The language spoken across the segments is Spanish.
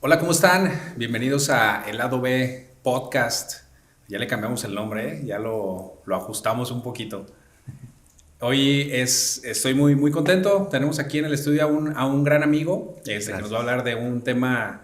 Hola, ¿cómo están? Bienvenidos a El Lado B Podcast. Ya le cambiamos el nombre, ¿eh? Ya lo ajustamos un poquito. Estoy muy contento. Tenemos aquí en el estudio a un gran amigo que nos va a Gracias. hablar de un tema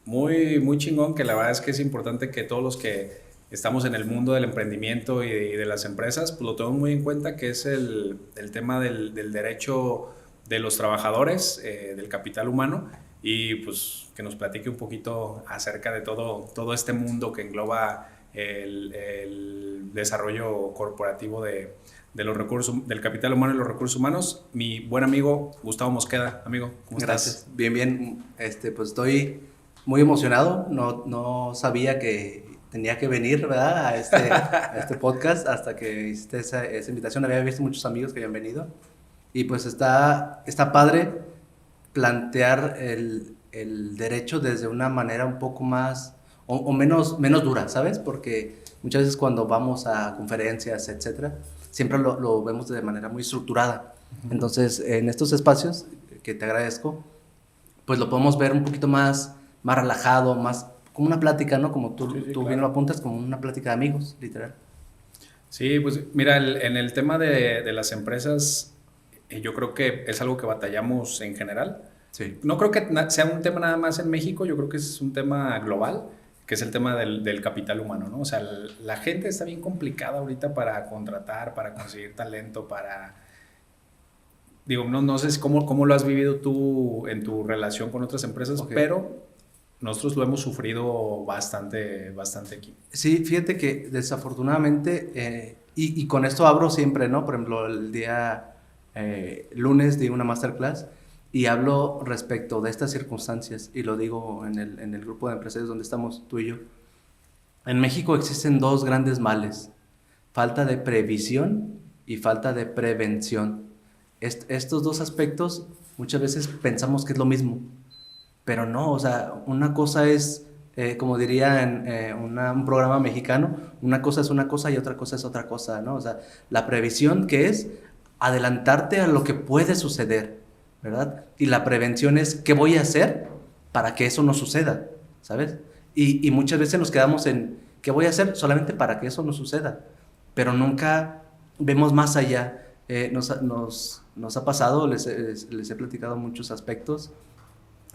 muy chingón, que la verdad es que es importante que todos los que estamos en el mundo del emprendimiento y de las empresas, pues lo tenemos muy en cuenta, que es el tema del derecho de los trabajadores, del capital humano, y pues que nos platique un poquito acerca de todo este mundo que engloba el desarrollo corporativo del capital humano y los recursos humanos. Mi buen amigo Gustavo Mosqueda. Amigo, ¿cómo Gracias. estás? Bien, bien. Pues estoy muy emocionado. No sabía que tenía que venir, ¿verdad? A este podcast hasta que hiciste esa invitación. Había visto muchos amigos que habían venido. Y pues está padre plantear el derecho desde una manera un poco más o menos dura, ¿sabes? Porque muchas veces cuando vamos a conferencias, etcétera, siempre lo vemos de manera muy estructurada. Entonces, en estos espacios, que te agradezco, pues lo podemos ver un poquito más relajado, más como una plática, ¿no? Como Sí, sí, tú bien lo claro. apuntas, como una plática de amigos, literal. Sí, pues mira, en el tema de las empresas, yo creo que es algo que batallamos en general. Sí. No creo que sea un tema nada más en México, yo creo que es un tema global, que es el tema del capital humano, ¿no? O sea, la gente está bien complicada ahorita para contratar, para conseguir talento, Digo, no sé cómo lo has vivido tú en tu relación con otras empresas, Ok. pero nosotros lo hemos sufrido bastante aquí. Sí, fíjate que desafortunadamente, y con esto abro siempre, ¿no? Por ejemplo, el día lunes di una masterclass y hablo respecto de estas circunstancias y lo digo en el grupo de empresarios donde estamos tú y yo. En México existen dos grandes males: falta de previsión y falta de prevención. Estos dos aspectos muchas veces pensamos que es lo mismo, pero no, o sea, una cosa es, como diría en un programa mexicano, una cosa es una cosa y otra cosa es otra cosa, ¿no? O sea, la previsión, que es adelantarte a lo que puede suceder, ¿verdad? Y la prevención es qué voy a hacer para que eso no suceda, ¿sabes? Y muchas veces nos quedamos en qué voy a hacer solamente para que eso no suceda, pero nunca vemos más allá. Nos ha pasado, les he platicado muchos aspectos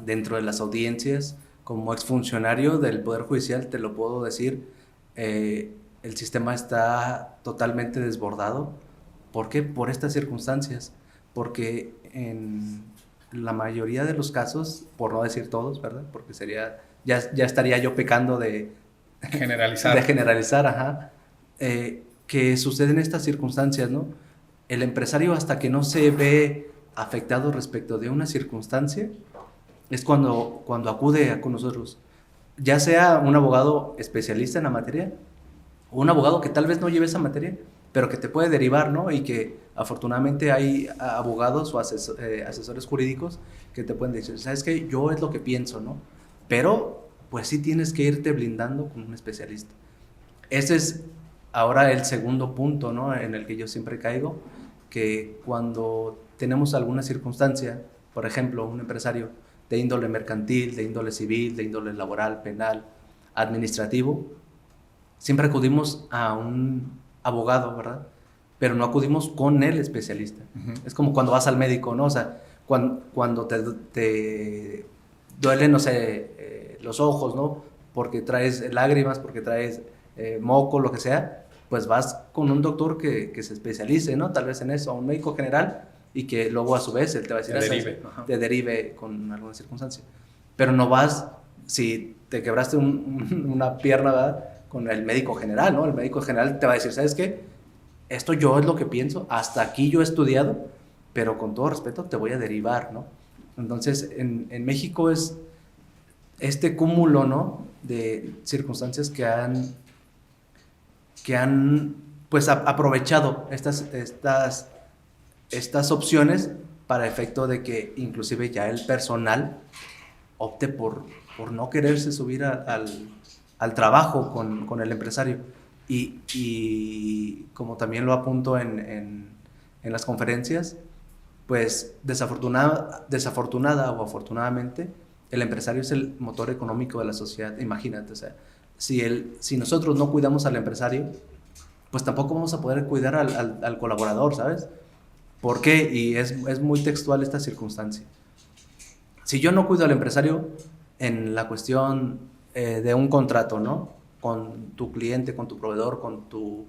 dentro de las audiencias. Como exfuncionario del Poder Judicial te lo puedo decir, el sistema está totalmente desbordado. ¿Por qué? Por estas circunstancias. Porque en la mayoría de los casos, por no decir todos, ¿verdad? Porque ya estaría yo pecando de Generalizar. generalizar, ajá, que suceden estas circunstancias, ¿no? El empresario, hasta que no se ve afectado respecto de una circunstancia, es cuando acude con nosotros, ya sea un abogado especialista en la materia o un abogado que tal vez no lleve esa materia, pero que te puede derivar, ¿no? Y que afortunadamente hay abogados o asesores jurídicos que te pueden decir, ¿sabes qué? Yo es lo que pienso, ¿no? Pero pues sí tienes que irte blindando con un especialista. Ese es ahora el segundo punto, ¿no? En el que yo siempre caigo, que cuando tenemos alguna circunstancia, por ejemplo, un empresario de índole mercantil, de índole civil, de índole laboral, penal, administrativo, siempre acudimos a un abogado, ¿verdad? Pero no acudimos con el especialista. Ujú. Es como cuando vas al médico, ¿no? O sea, cuando te duelen, no sé, los ojos, ¿no? Porque traes lágrimas, porque traes moco, lo que sea, pues vas con un doctor que se especialice, ¿no? Tal vez en eso, a un médico general, y que luego a su vez él te va a decir, Te ¿sabes? derive. Ajá. Te derive con alguna circunstancia. Pero no vas, si te quebraste una pierna, ¿verdad? Con el médico general, ¿no? El médico general te va a decir, ¿sabes qué? Esto yo es lo que pienso, hasta aquí yo he estudiado, pero con todo respeto te voy a derivar, ¿no? Entonces, en México es este cúmulo, ¿no? De circunstancias que han pues aprovechado estas opciones para efecto de que inclusive ya el personal opte por no quererse subir al trabajo con el empresario. Y como también lo apunto en las conferencias, pues desafortunada o afortunadamente, el empresario es el motor económico de la sociedad, imagínate, o sea, si nosotros no cuidamos al empresario, pues tampoco vamos a poder cuidar al colaborador, ¿sabes? ¿Por qué? Y es muy textual esta circunstancia. Si yo no cuido al empresario en la cuestión de un contrato, ¿no? Con tu cliente, con tu proveedor, con tu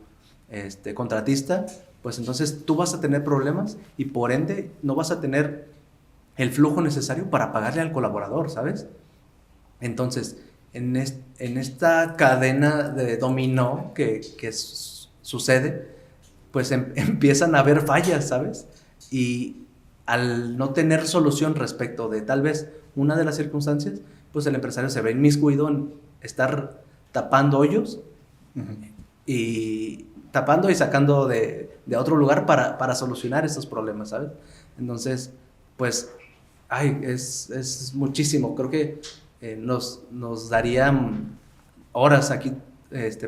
contratista, pues entonces tú vas a tener problemas y por ende no vas a tener el flujo necesario para pagarle al colaborador, ¿sabes? Entonces, en esta cadena de dominó que sucede, pues empiezan a haber fallas, ¿sabes? Y al no tener solución respecto de tal vez una de las circunstancias, pues el empresario se ve inmiscuido en estar tapando hoyos y tapando y sacando de otro lugar para solucionar estos problemas, ¿sabes? Entonces, pues, es muchísimo. Creo que nos darían horas aquí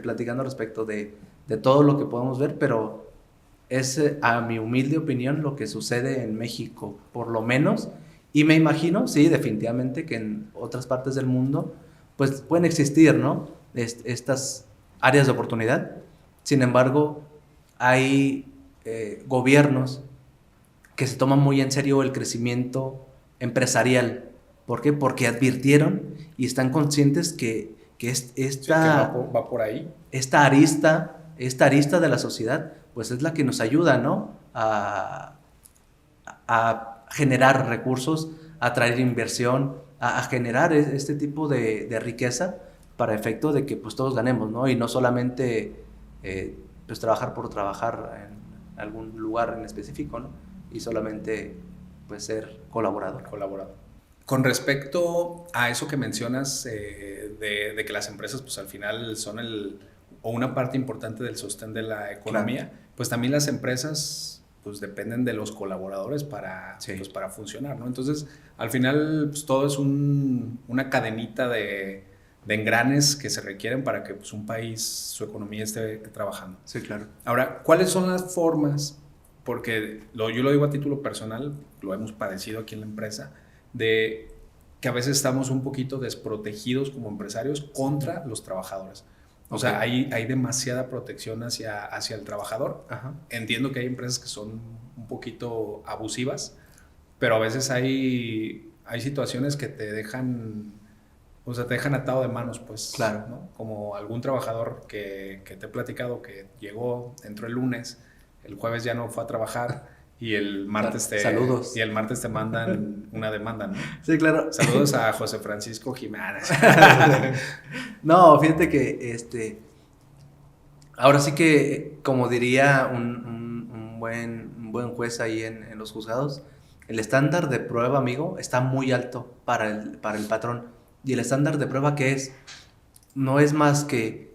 platicando respecto de todo lo que podemos ver, pero es, a mi humilde opinión, lo que sucede en México, por lo menos, y me imagino, sí, definitivamente, que en otras partes del mundo, pues pueden existir, ¿no? Estas áreas de oportunidad. Sin embargo, hay gobiernos que se toman muy en serio el crecimiento empresarial. ¿Por qué? Porque advirtieron y están conscientes que va por ahí. Esta arista de la sociedad, pues es la que nos ayuda, ¿no? A generar recursos, a traer inversión, a generar este tipo de riqueza para efecto de que pues todos ganemos, ¿no? Y no solamente pues trabajar por trabajar en algún lugar en específico, ¿no? Y solamente pues ser colaborador. Con respecto a eso que mencionas de que las empresas pues al final son o una parte importante del sostén de la economía, claro, pues también las empresas pues dependen de los colaboradores para funcionar, ¿no? Entonces, al final pues todo es una cadenita de engranes que se requieren para que pues, un país, su economía esté trabajando. Sí, claro. Ahora, ¿cuáles son las formas? Porque yo lo digo a título personal, lo hemos padecido aquí en la empresa, de que a veces estamos un poquito desprotegidos como empresarios contra los trabajadores. O sea, hay demasiada protección hacia el trabajador. Ajá. Entiendo que hay empresas que son un poquito abusivas, pero a veces hay situaciones que te dejan, o sea, te dejan atado de manos, pues. Claro. ¿no? Como algún trabajador que te he platicado que entró el lunes, el jueves ya no fue a trabajar y el martes Saludos. Y el martes te mandan una demanda, ¿no? Sí, claro. Saludos a José Francisco Jiménez. No, fíjate que ahora sí que, como diría un buen juez ahí en los juzgados, el estándar de prueba, amigo, está muy alto para el patrón. Y el estándar de prueba, ¿qué es? No es más que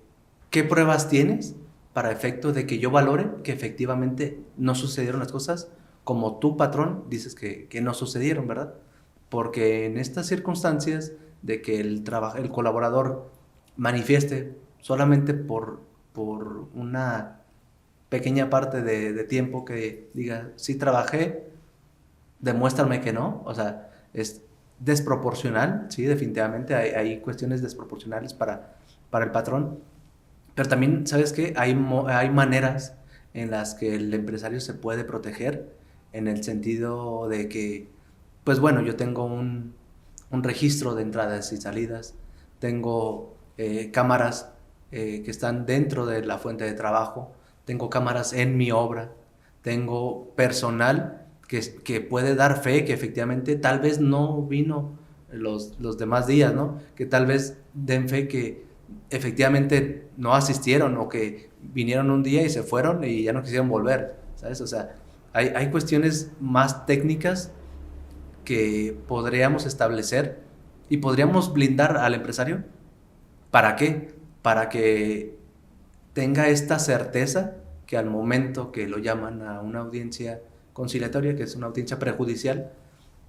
¿qué pruebas tienes para efecto de que yo valore que efectivamente no sucedieron las cosas como tu patrón dices que no sucedieron, ¿verdad? Porque en estas circunstancias de que el colaborador manifieste solamente por una pequeña parte de tiempo que diga, sí trabajé, demuéstrame que no, o sea, es desproporcional, sí, definitivamente hay cuestiones desproporcionales para el patrón, pero también, ¿sabes qué? Hay maneras en las que el empresario se puede proteger en el sentido de que, pues bueno, yo tengo un registro de entradas y salidas, tengo cámaras que están dentro de la fuente de trabajo, tengo cámaras en mi obra, tengo personal que puede dar fe que efectivamente tal vez no vino los demás días, ¿no? Que tal vez den fe que efectivamente no asistieron o que vinieron un día y se fueron y ya no quisieron volver, ¿sabes? O sea, hay cuestiones más técnicas que podríamos establecer y podríamos blindar al empresario. ¿Para qué? Para que tenga esta certeza que al momento que lo llaman a una audiencia conciliatoria, que es una audiencia prejudicial,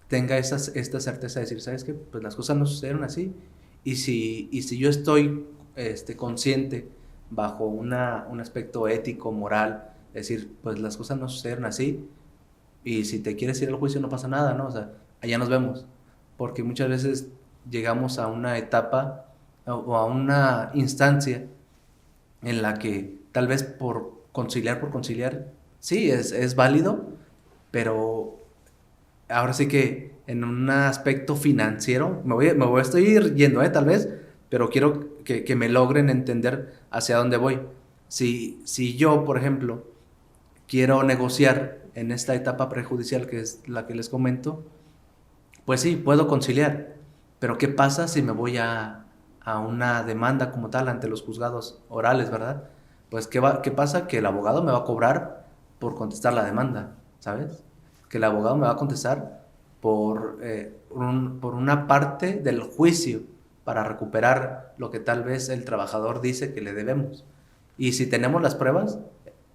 tenga esta certeza de decir, ¿sabes qué? Pues las cosas no sucedieron así. Y si yo estoy consciente bajo un aspecto ético, moral, decir, pues las cosas no sucedieron así, y si te quieres ir al juicio no pasa nada, ¿no? O sea, allá nos vemos. Porque muchas veces llegamos a una etapa o a una instancia en la que tal vez por conciliar, sí, es válido, pero ahora sí que en un aspecto financiero, estoy yendo, tal vez, pero quiero que me logren entender hacia dónde voy. Si yo, por ejemplo, quiero negociar en esta etapa prejudicial, que es la que les comento, pues sí, puedo conciliar, pero ¿qué pasa si me voy a una demanda como tal ante los juzgados orales, ¿verdad? Pues ¿qué pasa? Que el abogado me va a cobrar por contestar la demanda, ¿sabes? Que el abogado me va a contestar por una parte del juicio para recuperar lo que tal vez el trabajador dice que le debemos. Y si tenemos las pruebas,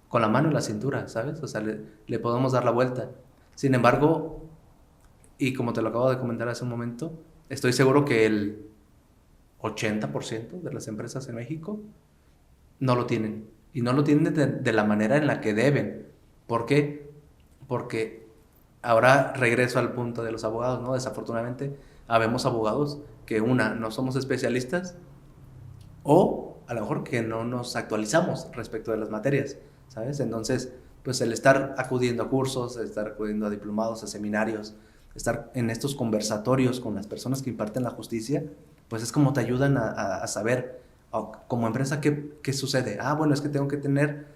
con la mano en la cintura, ¿sabes? O sea, le podemos dar la vuelta. Sin embargo, y como te lo acabo de comentar hace un momento, estoy seguro que el 80% de las empresas en México no lo tienen. Y no lo tienen de la manera en la que deben. ¿Por qué? Porque ahora regreso al punto de los abogados, ¿no? Desafortunadamente, habemos abogados que no somos especialistas o a lo mejor que no nos actualizamos respecto de las materias, ¿sabes? Entonces, pues el estar acudiendo a cursos, el estar acudiendo a diplomados, a seminarios, estar en estos conversatorios con las personas que imparten la justicia, pues es como te ayudan a saber como empresa qué sucede. Bueno, es que tengo que tener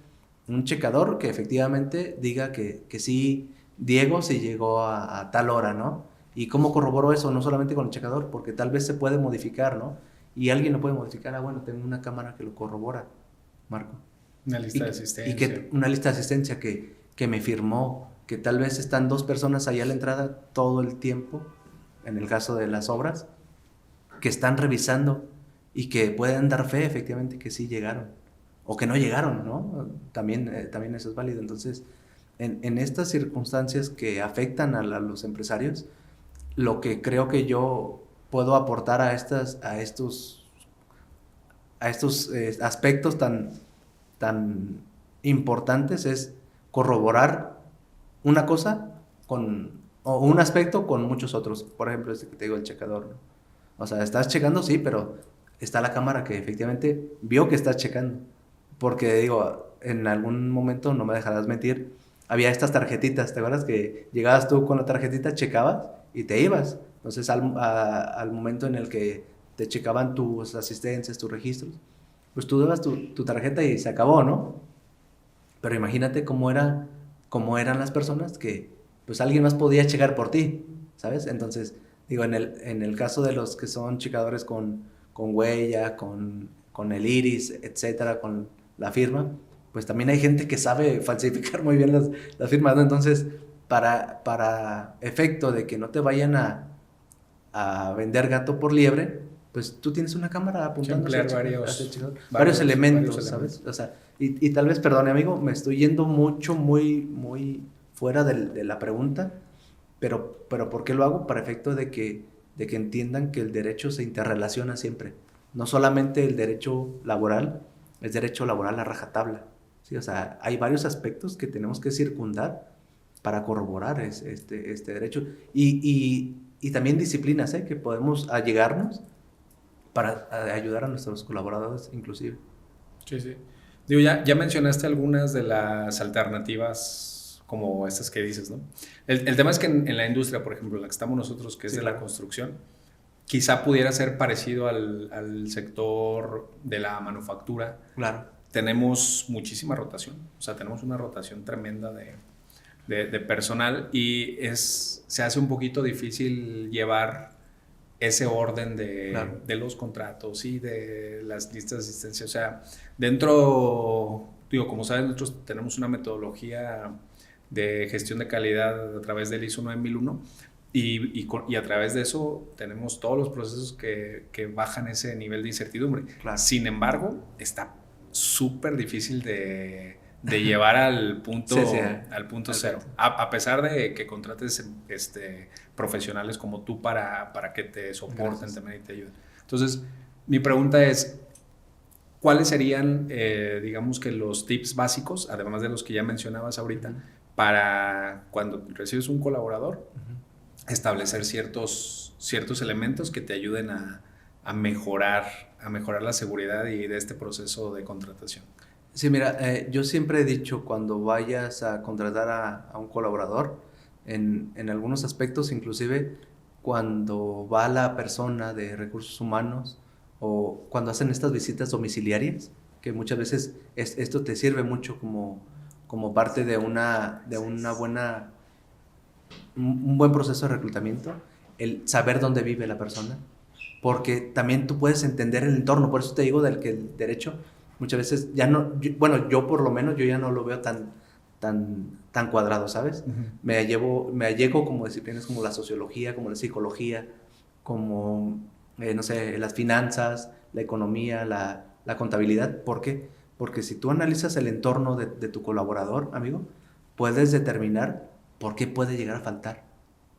un checador que efectivamente diga que sí, Diego sí llegó a tal hora, ¿no? ¿Y cómo corroboro eso? No solamente con el checador, porque tal vez se puede modificar, ¿no? Y alguien lo puede modificar. Bueno, tengo una cámara que lo corrobora, Marco. Una lista de asistencia. Una lista de asistencia que me firmó, que tal vez están 2 personas allá a la entrada todo el tiempo, en el caso de las obras, que están revisando y que pueden dar fe efectivamente que sí llegaron o que no llegaron, ¿no? También eso es válido. Entonces, en estas circunstancias que afectan a los empresarios, lo que creo que yo puedo aportar a estos aspectos tan importantes es corroborar una cosa o un aspecto con muchos otros. Por ejemplo, este que te digo, el checador, ¿no? O sea, estás checando, sí, pero está la cámara que efectivamente vio que estás checando. Porque digo, en algún momento, no me dejarás mentir, había estas tarjetitas, ¿te acuerdas? Que llegabas tú con la tarjetita, checabas y te ibas. Entonces, al momento en el que te checaban tus asistencias, tus registros, pues tú dabas tu tarjeta y se acabó, ¿no? Pero imagínate cómo eran las personas que pues alguien más podía checar por ti, ¿sabes? Entonces, digo, en el caso de los que son checadores con huella, con el iris, etcétera, con la firma, pues también hay gente que sabe falsificar muy bien las firmas, ¿no? Entonces, para efecto de que no te vayan a vender gato por liebre, pues tú tienes una cámara apuntando varios elementos, ¿sabes? O sea, y tal vez, perdone amigo, me estoy yendo mucho, muy, muy fuera de la pregunta, pero ¿por qué lo hago? Para efecto de que entiendan que el derecho se interrelaciona siempre. No solamente el derecho laboral, es derecho laboral a rajatabla, ¿sí? O sea, hay varios aspectos que tenemos que circundar para corroborar este derecho. Y también disciplinas, que podemos allegarnos para ayudar a nuestros colaboradores inclusive. Sí, sí. Digo, ya mencionaste algunas de las alternativas como estas que dices, ¿no? El tema es que en la industria, por ejemplo, en la que estamos nosotros, que es de la construcción, quizá pudiera ser parecido al sector de la manufactura. Claro. Tenemos muchísima rotación, o sea, tenemos una rotación tremenda de personal y se hace un poquito difícil llevar ese orden de los contratos y de las listas de asistencia. O sea, dentro, digo, como sabes, nosotros tenemos una metodología de gestión de calidad a través del ISO 9001 y a través de eso tenemos todos los procesos que bajan ese nivel de incertidumbre. Claro. Sin embargo, está súper difícil de llevar al punto, al punto cero. A pesar de que contrates profesionales como tú para que te soporten también y te ayuden. Entonces, mi pregunta es, ¿cuáles serían, digamos que los tips básicos, además de los que ya mencionabas ahorita, para cuando recibes un colaborador, establecer ciertos elementos que te ayuden a mejorar, a mejorar la seguridad y de este proceso de contratación. Sí, mira, yo siempre he dicho cuando vayas a contratar a un colaborador, en algunos aspectos, inclusive cuando va la persona de recursos humanos o cuando hacen estas visitas domiciliarias, que muchas veces esto te sirve mucho como parte de una buena, un buen proceso de reclutamiento, el saber dónde vive la persona, porque también tú puedes entender el entorno. Por eso te digo del que el derecho muchas veces ya no, bueno, yo por lo menos yo ya no lo veo tan cuadrado, ¿sabes? Uh-huh. Me allego como disciplinas como la sociología, como la psicología, como, no sé, las finanzas, la economía, la contabilidad. ¿Por qué? Porque si tú analizas el entorno de tu colaborador, amigo, puedes determinar por qué puede llegar a faltar,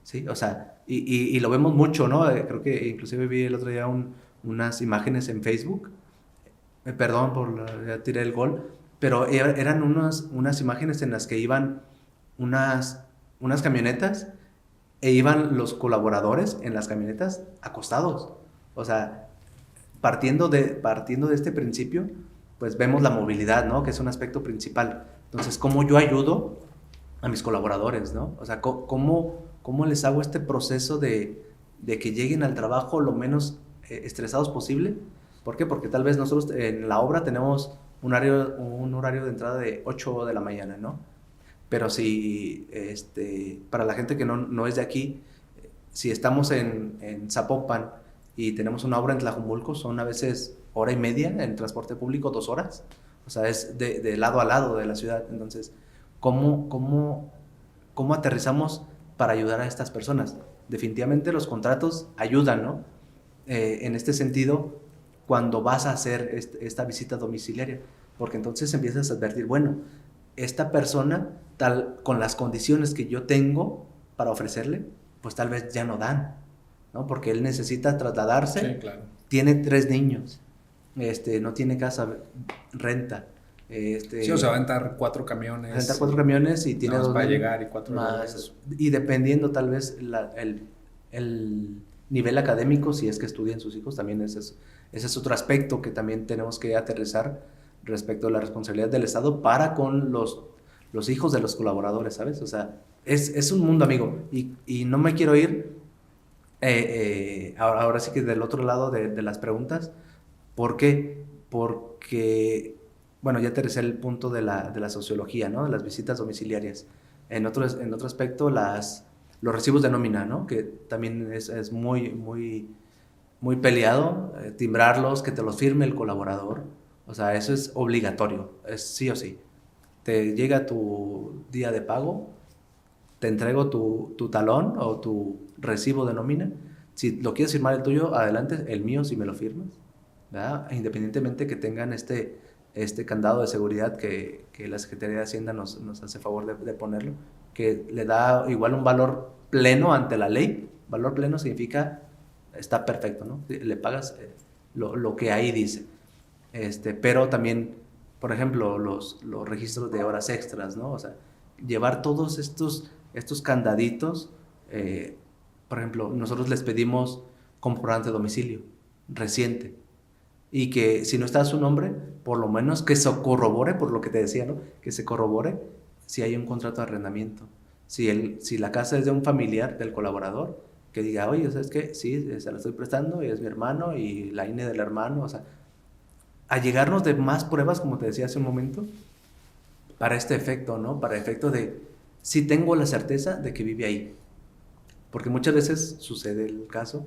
¿sí? O sea, y lo vemos mucho, ¿no? Creo que inclusive vi el otro día unas imágenes en Facebook, perdón ya tiré el gol, pero eran unas imágenes en las que iban unas camionetas e iban los colaboradores en las camionetas acostados. O sea, partiendo de este principio, pues vemos la movilidad, ¿no? Que es un aspecto principal. Entonces, ¿cómo yo ayudo a mis colaboradores, ¿no? O sea, ¿cómo les hago este proceso de que lleguen al trabajo lo menos estresados posible? ¿Por qué? Porque tal vez nosotros en la obra tenemos un horario de entrada de 8 de la mañana, ¿no? Pero si, para la gente que no es de aquí, si estamos en Zapopan y tenemos una obra en Tlajumulco, son a veces hora y media, en transporte público 2 horas. O sea, es de lado a lado de la ciudad. Entonces, ¿cómo aterrizamos para ayudar a estas personas? Definitivamente los contratos ayudan, ¿no? En este sentido, cuando vas a hacer esta visita domiciliaria, porque entonces empiezas a advertir, bueno, esta persona, con las condiciones que yo tengo para ofrecerle, pues tal vez ya no dan, ¿no? Porque él necesita trasladarse, Sí, claro. tiene 3 niños, no tiene casa, renta, Sí, o sea, va a aventar 4 camiones. rentar 4 camiones y tiene Nada más 2 para niños llegar y 4 de más, regreso. y dependiendo tal vez el nivel académico, si es que estudian sus hijos, también ese es otro aspecto que también tenemos que aterrizar respecto a la responsabilidad del Estado para con los hijos de los colaboradores, ¿sabes? O sea, es un mundo, amigo, y no me quiero ir ahora sí que del otro lado de las preguntas. ¿Por qué? Porque, bueno, ya aterricé el punto de la sociología, ¿no? De las visitas domiciliarias. En otro aspecto, los recibos de nómina, ¿no? Que también es muy peleado, timbrarlos, que te los firme el colaborador. O sea, eso es obligatorio, es sí o sí. Te llega tu día de pago, te entrego tu talón o tu recibo de nómina. Si lo quieres firmar el tuyo, adelante, el mío si me lo firmas, ¿verdad? Independientemente que tengan este candado de seguridad que la Secretaría de Hacienda nos hace favor de ponerlo, que le da igual un valor pleno ante la ley. Valor pleno significa está perfecto, ¿no? Le pagas lo que ahí dice. Pero también, por ejemplo, los registros de horas extras, ¿no? O sea, llevar todos estos candaditos. Por ejemplo, nosotros les pedimos comprobante de domicilio reciente y que si no está su nombre, por lo menos que se corrobore, por lo que te decía, ¿no? Que se corrobore si hay un contrato de arrendamiento. Si la casa es de un familiar del colaborador, que diga, oye, ¿sabes qué? Sí, se la estoy prestando y es mi hermano y la INE del hermano. O sea, a llegarnos de más pruebas, como te decía hace un momento, para este efecto, ¿no? Para efecto de si tengo la certeza de que vive ahí. Porque muchas veces sucede el caso,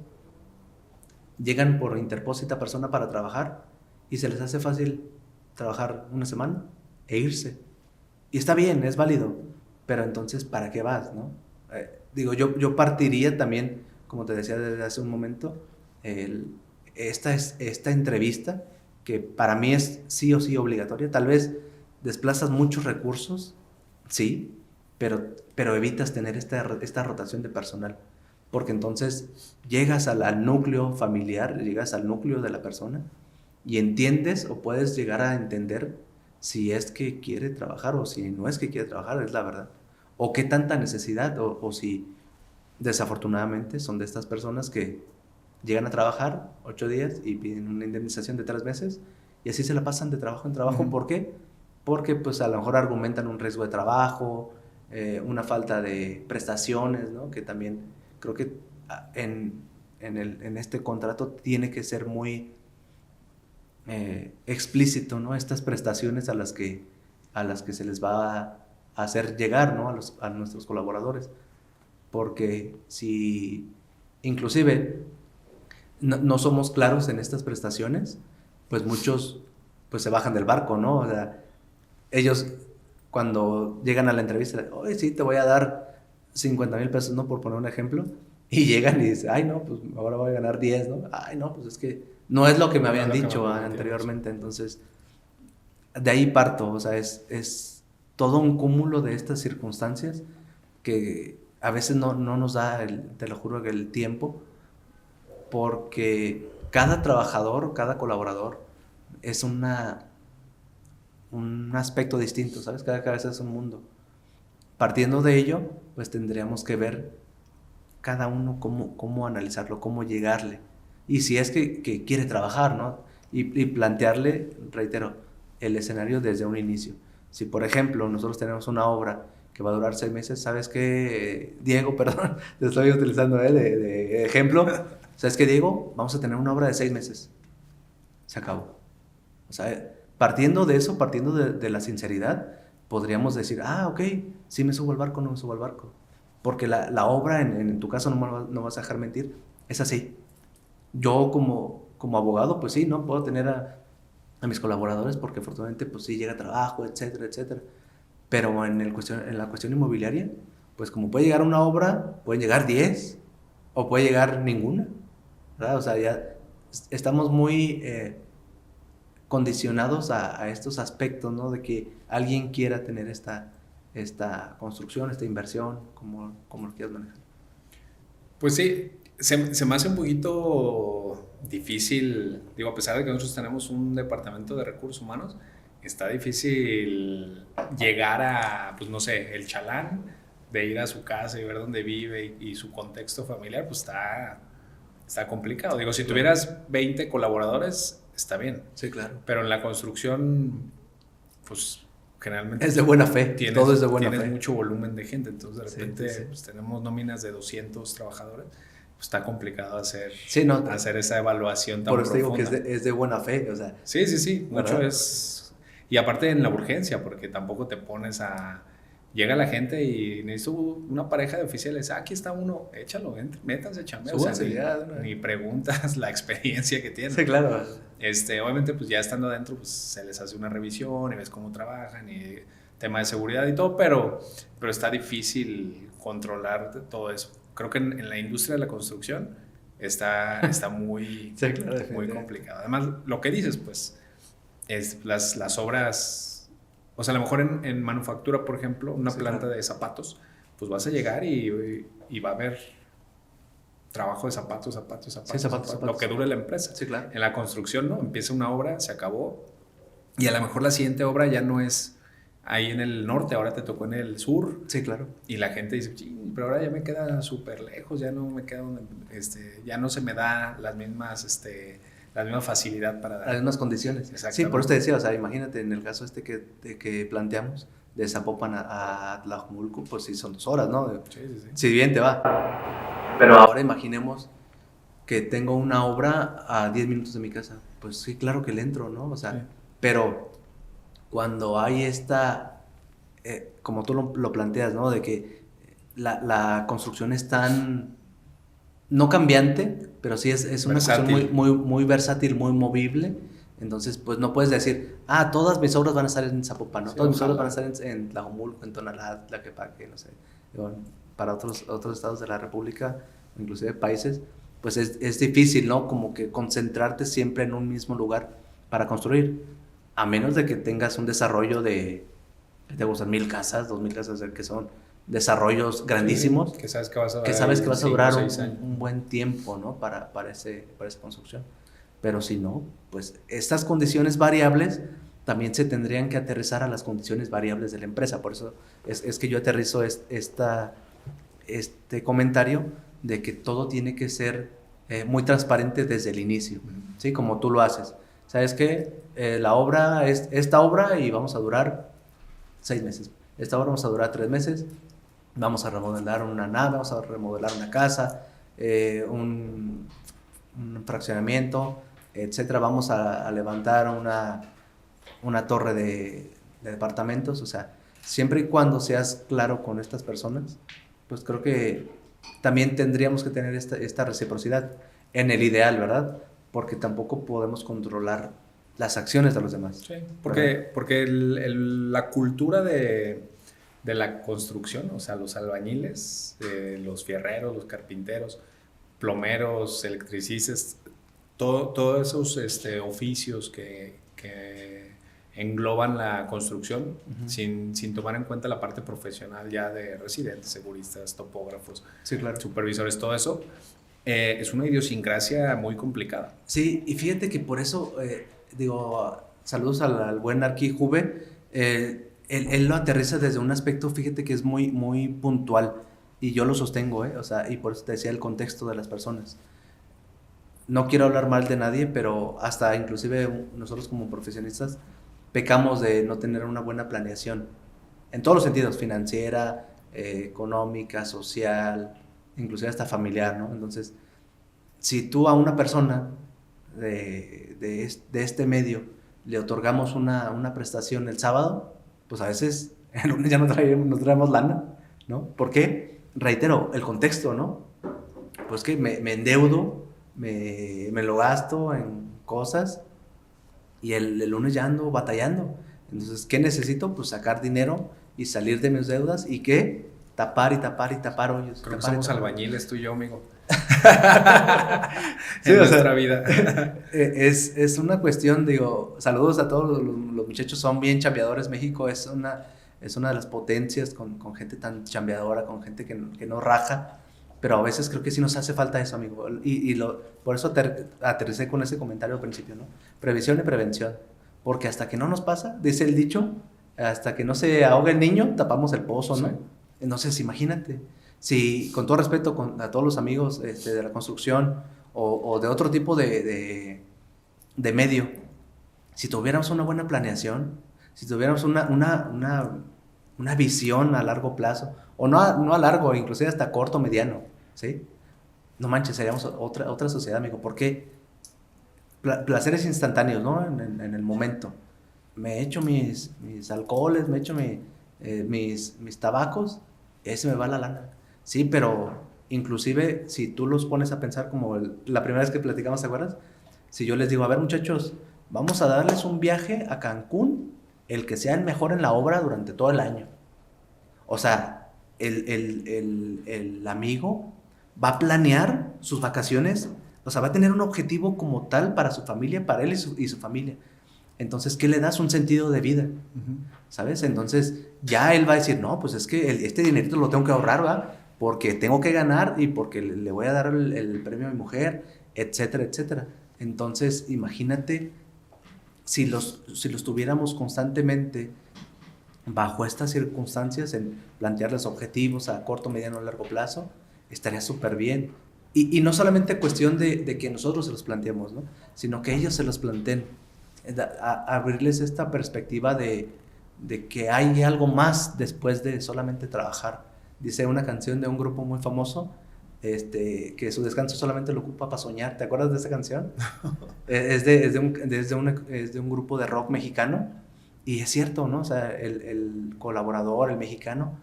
llegan por interpósita persona para trabajar y se les hace fácil trabajar una semana e irse. Y está bien, es válido, pero entonces, ¿para qué vas, no? Digo, yo partiría también, como te decía desde hace un momento, esta entrevista, que para mí es sí o sí obligatoria. Tal vez desplazas muchos recursos, sí, pero evitas tener esta rotación de personal, porque entonces llegas al núcleo familiar, llegas al núcleo de la persona y entiendes o puedes llegar a entender si es que quiere trabajar o si no es que quiere trabajar, es la verdad. O qué tanta necesidad, o si desafortunadamente son de estas personas que llegan a trabajar 8 días y piden una indemnización de 3 meses y así se la pasan de trabajo en trabajo. ¿Por qué? Porque pues a lo mejor argumentan un riesgo de trabajo, una falta de prestaciones, ¿no? Que también creo que en este contrato tiene que ser muy explícito, ¿no? Estas prestaciones a las que se les va a hacer llegar, ¿no? A nuestros colaboradores. Porque si inclusive no somos claros en estas prestaciones, pues muchos pues se bajan del barco, ¿no? O sea, ellos cuando llegan a la entrevista, oye, sí, te voy a dar 50,000 pesos, ¿no? Por poner un ejemplo, y llegan y dicen, ay, no, pues ahora voy a ganar 10, ¿no? Ay, no, pues es que no es lo que me habían dicho anteriormente. Entonces, de ahí parto, o sea, es todo un cúmulo de estas circunstancias que a veces no nos da, te lo juro, el tiempo, porque cada trabajador, cada colaborador es un aspecto distinto, ¿sabes? Cada cabeza es un mundo. Partiendo de ello, pues tendríamos que ver cada uno cómo analizarlo, cómo llegarle. Y si es que quiere trabajar, ¿no? Y plantearle, reitero, el escenario desde un inicio. Si, por ejemplo, nosotros tenemos una obra que va a durar 6 meses, ¿sabes qué, Diego? Perdón, te estoy utilizando de ejemplo. ¿Sabes qué, Diego? Vamos a tener una obra de 6 meses. Se acabó. O sea, partiendo de eso, partiendo de la sinceridad, podríamos decir, ok, sí me subo al barco, no me subo al barco. Porque la obra, en tu caso, no vas a dejar mentir, es así. Yo como abogado, pues sí, ¿no? Puedo tener a mis colaboradores porque afortunadamente, pues sí, llega trabajo, etcétera, etcétera. Pero en la cuestión inmobiliaria, pues como puede llegar una obra, pueden llegar 10 o puede llegar ninguna, ¿verdad? O sea, ya estamos muy condicionados a estos aspectos, ¿no? De que alguien quiera tener esta construcción, esta inversión, como lo quieras manejar. Pues sí, se me hace un poquito difícil, digo, a pesar de que nosotros tenemos un departamento de recursos humanos, está difícil llegar a, pues no sé, el chalán, de ir a su casa y ver dónde vive y su contexto familiar, pues está complicado. Digo, si tuvieras 20 colaboradores, está bien. Sí, claro. Pero en la construcción, pues generalmente... Es de buena fe, todo es de buena fe. Tienes mucho volumen de gente, entonces de repente Sí. Pues, tenemos nóminas de 200 trabajadores, pues está complicado hacer esa evaluación tan profunda. Por eso digo que es de buena fe, o sea... Sí, mucho es... Y aparte en la urgencia, porque tampoco te pones a... Llega la gente y necesito una pareja de oficiales. Aquí está uno, échalo, métanse, chambea. O sea, ni preguntas la experiencia que tienen. Sí, claro. Obviamente, pues ya estando adentro, pues se les hace una revisión y ves cómo trabajan y tema de seguridad y todo, pero está difícil controlar todo eso. Creo que en la industria de la construcción está muy, sí, claro, muy complicado. Además, lo que dices, pues, es las obras... O sea, a lo mejor en manufactura, por ejemplo, una planta de zapatos, pues vas a llegar y va a haber trabajo de zapatos. Sí, zapatos. Lo que dure la empresa. Sí, claro. En la construcción, ¿no? Empieza una obra, se acabó, y a lo mejor la siguiente obra ya no es ahí en el norte, ahora te tocó en el sur. Sí, claro. Y la gente dice, pero ahora ya me queda súper lejos, ya no me queda ya no se me da las mismas facilidad para dar. Las mismas condiciones. Sí, por eso te decía, o sea, imagínate en el caso que planteamos de Zapopan a Tlajomulco, pues sí son 2 horas, ¿no? Sí. Si bien te va. Pero ahora imaginemos que tengo una obra a 10 minutos de mi casa. Pues sí, claro que le entro, ¿no? O sea, sí. Pero cuando hay como tú lo planteas, ¿no? De que la construcción es tan... no cambiante, pero sí es una cuestión muy versátil, muy movible. Entonces, pues no puedes decir, todas mis obras van a estar en Zapopan, ¿no? Sí, todas mis obras van a estar en Tlajomulco, en Tonalá, Tlaquepaque, no sé. Para otros estados de la República, inclusive países, pues es difícil, ¿no? Como que concentrarte siempre en un mismo lugar para construir. A menos de que tengas un desarrollo de, te gustan 1,000 casas, 2,000 casas, que son desarrollos grandísimos, sí, que sabes que vas a durar un buen tiempo, ¿no? para esa construcción. Pero si no, pues estas condiciones variables también se tendrían que aterrizar a las condiciones variables de la empresa. Por eso es que yo aterrizo este comentario de que todo tiene que ser muy transparente desde el inicio, ¿sí? Como tú lo haces. ¿Sabes qué? La obra es esta obra y vamos a durar 6 meses. Esta obra vamos a durar 3 meses. Vamos a remodelar una nave, vamos a remodelar una casa, un fraccionamiento, etcétera. Vamos a levantar una torre de departamentos. O sea, siempre y cuando seas claro con estas personas, pues creo que también tendríamos que tener esta reciprocidad en el ideal, ¿verdad? Porque tampoco podemos controlar las acciones de los demás. Sí, porque la cultura de la construcción, o sea, los albañiles, los fierreros, los carpinteros, plomeros, electricistas, todos esos oficios que engloban la construcción, sin tomar en cuenta la parte profesional ya de residentes, seguristas, topógrafos, sí, claro, supervisores, todo eso, es una idiosincrasia muy complicada. Sí, y fíjate que por eso, saludos al buen Arqui Juve, él lo aterriza desde un aspecto, fíjate que es muy, muy puntual, y yo lo sostengo, o sea, y por eso te decía el contexto de las personas. No quiero hablar mal de nadie, pero hasta inclusive nosotros como profesionistas pecamos de no tener una buena planeación, en todos los sentidos, financiera, económica, social, inclusive hasta familiar, ¿no? Entonces, si tú a una persona de este medio le otorgamos una prestación el sábado, pues a veces el lunes ya no traemos lana, ¿no? ¿Por qué? Reitero, el contexto, ¿no? Pues que me endeudo, me lo gasto en cosas y el lunes ya ando batallando. Entonces, ¿qué necesito? Pues sacar dinero y salir de mis deudas y ¿qué? Tapar y tapar y tapar hoyos. Creo que somos albañiles tú y yo, amigo. Sí, en nuestra vida. Es una cuestión, saludos a todos los muchachos, son bien chambeadores. México es una de las potencias con gente tan chambeadora, con gente que no raja, pero a veces creo que sí nos hace falta eso, amigo. Por eso aterricé con ese comentario al principio, ¿no? Previsión y prevención, porque hasta que no nos pasa, dice el dicho, hasta que no se ahoga el niño, tapamos el pozo, ¿no? Sí. Entonces, imagínate, si con todo respeto a todos los amigos de la construcción o de otro tipo de medio, si tuviéramos una buena planeación, si tuviéramos una visión a largo plazo, o no a largo, inclusive hasta corto, mediano, ¿sí? No manches, seríamos otra sociedad, amigo, porque placeres instantáneos, ¿no? En el momento. Me echo mis alcoholes, me echo mis tabacos, ese me va la lana. Sí, pero inclusive si tú los pones a pensar como la primera vez que platicamos, ¿te acuerdas? Si yo les digo, a ver muchachos, vamos a darles un viaje a Cancún, el que sea el mejor en la obra durante todo el año. O sea, el amigo va a planear sus vacaciones, o sea, va a tener un objetivo como tal para su familia, para él y su familia. Entonces, ¿qué le das? Un sentido de vida, ¿sabes? Entonces, ya él va a decir, no, pues es que este dinerito lo tengo que ahorrar, ¿va? Porque tengo que ganar y porque le voy a dar el premio a mi mujer, etcétera, etcétera. Entonces, imagínate si los tuviéramos constantemente bajo estas circunstancias, en plantearles objetivos a corto, mediano o largo plazo, estaría súper bien. Y no solamente cuestión de que nosotros se los planteemos, ¿no? Sino que ellos se los planteen. Abrirles esta perspectiva de que hay algo más después de solamente trabajar. Dice una canción de un grupo muy famoso, que su descanso solamente lo ocupa para soñar. ¿Te acuerdas de esa canción? es de un grupo de rock mexicano, y es cierto, ¿no? O sea, el colaborador, el mexicano,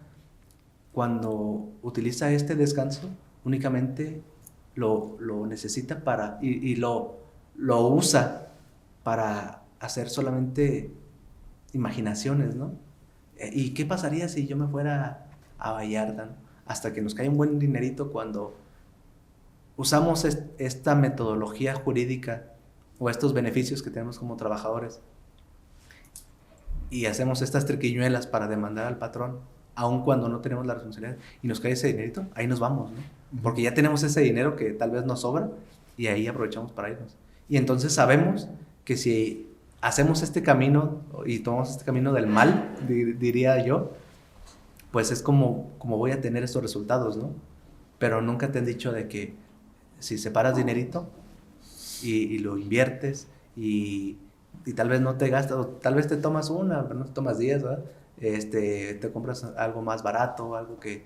cuando utiliza este descanso, únicamente lo necesita y lo usa para hacer solamente imaginaciones, ¿no? ¿Y qué pasaría si yo me fuera a Vallarta, ¿no? Hasta que nos cae un buen dinerito cuando usamos esta metodología jurídica o estos beneficios que tenemos como trabajadores y hacemos estas triquiñuelas para demandar al patrón, aun cuando no tenemos la responsabilidad, y nos cae ese dinerito, ahí nos vamos, ¿no? Porque ya tenemos ese dinero que tal vez nos sobra y ahí aprovechamos para irnos. Y entonces sabemos que si hacemos este camino y tomamos este camino del mal, diría yo, pues es como voy a tener estos resultados, ¿no? Pero nunca te han dicho de que si separas dinerito y lo inviertes y tal vez no te gastas, o tal vez te tomas una, pero no te tomas 10, ¿verdad? Te compras algo más barato, algo que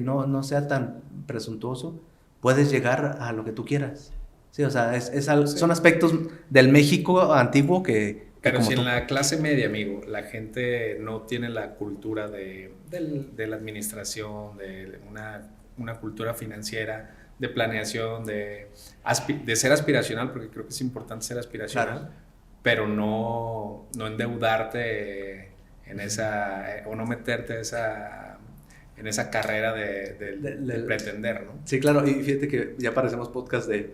no sea tan presuntuoso, puedes llegar a lo que tú quieras. Sí, o sea, son aspectos del México antiguo que Pero como si tú. en la clase media, amigo, la gente no tiene la cultura de la administración, de una cultura financiera, de planeación, de ser aspiracional, porque creo que es importante ser aspiracional, Claro. pero no endeudarte o no meterte en esa carrera de pretender, ¿no? Sí, claro, y fíjate que ya parecemos podcast de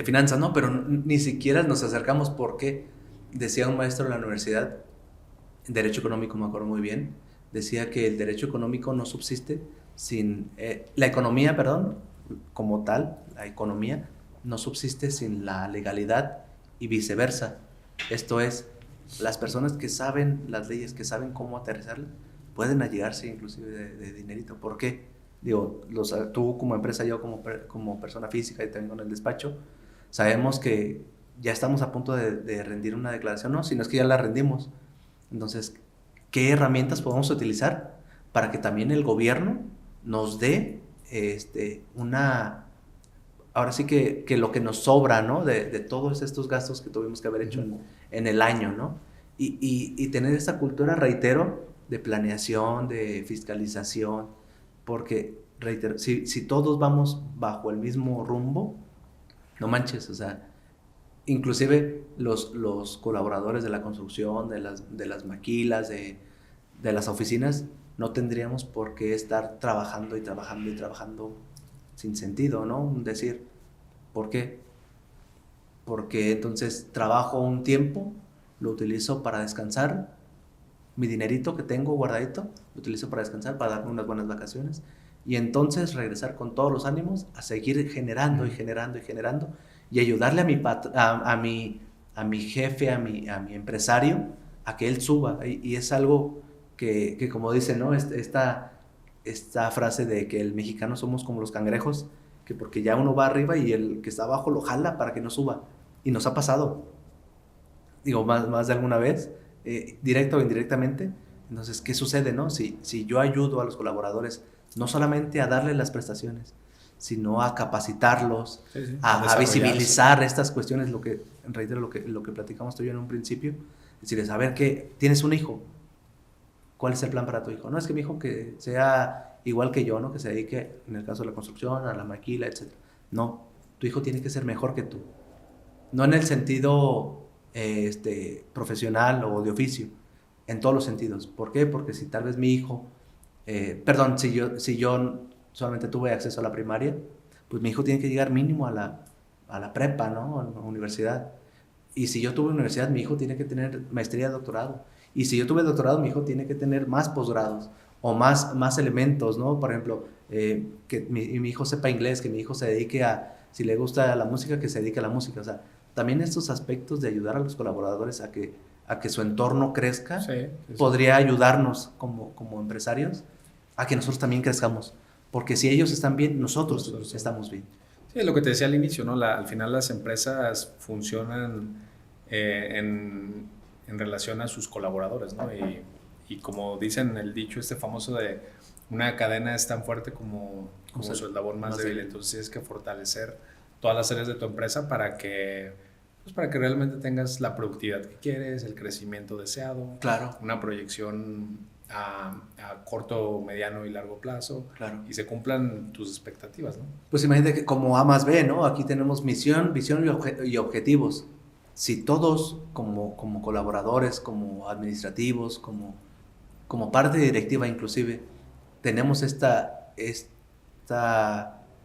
finanzas, ¿no? Pero ni siquiera nos acercamos porque decía un maestro en la universidad, en Derecho Económico, me acuerdo muy bien, decía que el derecho económico no subsiste sin, la economía, perdón, como tal, la economía no subsiste sin la legalidad y viceversa. Esto es, las personas que saben las leyes, que saben cómo aterrizarlas, pueden allegarse inclusive de dinerito. ¿Por qué? Digo, tú como empresa, yo como persona física y también con el despacho, sabemos que ya estamos a punto de rendir una declaración, no, sino es que ya la rendimos. Entonces, ¿qué herramientas podemos utilizar para que también el gobierno nos dé ahora sí que lo que nos sobra, ¿no? De todos estos gastos que tuvimos que haber hecho en el año, ¿no? Y tener esta cultura, reitero, de planeación, de fiscalización, porque, reitero, si todos vamos bajo el mismo rumbo, no manches, o sea, inclusive los colaboradores de la construcción, de las maquilas, de las oficinas, no tendríamos por qué estar trabajando y trabajando y trabajando sin sentido, ¿no? Decir, ¿por qué? Porque entonces trabajo un tiempo, lo utilizo para descansar, mi dinerito que tengo guardadito, lo utilizo para descansar, para darme unas buenas vacaciones, y entonces regresar con todos los ánimos a seguir generando y generando y generando, y ayudarle a mi jefe, a mi empresario, a que él suba. Y es algo que como dice, ¿no? Esta frase de que el mexicano somos como los cangrejos, que porque ya uno va arriba y el que está abajo lo jala para que no suba. Y nos ha pasado, digo, más de alguna vez, directa o indirectamente. Entonces, ¿qué sucede, no? Si yo ayudo a los colaboradores no solamente a darles las prestaciones, sino a capacitarlos, Sí, sí, a a desarrollarse. visibilizar estas cuestiones, reitero lo que platicamos tú y yo en un principio, decirles, a ver, ¿qué? ¿Tienes un hijo? ¿Cuál es el plan para tu hijo? No, es que mi hijo que sea igual que yo, ¿no? Que se dedique, en el caso de la construcción, a la maquila, etc. No, tu hijo tiene que ser mejor que tú. No en el sentido profesional o de oficio, en todos los sentidos. ¿Por qué? Porque si tal vez mi hijo, perdón, si yo solamente tuve acceso a la primaria, pues mi hijo tiene que llegar mínimo a la prepa, ¿no? A la universidad. Y si yo tuve universidad, mi hijo tiene que tener maestría, doctorado. Y si yo tuve doctorado, mi hijo tiene que tener más posgrados o más elementos, ¿no? Por ejemplo, que mi hijo sepa inglés, que mi hijo se dedique si le gusta la música, que se dedique a la música. O sea, también estos aspectos de ayudar a los colaboradores a que su entorno crezca, Sí, sí. podría ayudarnos como empresarios a que nosotros también crezcamos. Porque si ellos están bien, nosotros estamos bien. Sí, lo que te decía al inicio, ¿no? Al final las empresas funcionan en relación a sus colaboradores, ¿no? Y como dicen el dicho este famoso de una cadena es tan fuerte como su eslabón más débil. Entonces tienes que fortalecer todas las áreas de tu empresa para que realmente tengas la productividad que quieres, el crecimiento deseado, Claro. una proyección a corto, mediano y largo plazo, Claro. y se cumplan tus expectativas, ¿no? Pues imagínate que como A más B, ¿no? Aquí tenemos misión, visión y objetivos. Si todos como colaboradores, como administrativos, como parte directiva inclusive, tenemos esta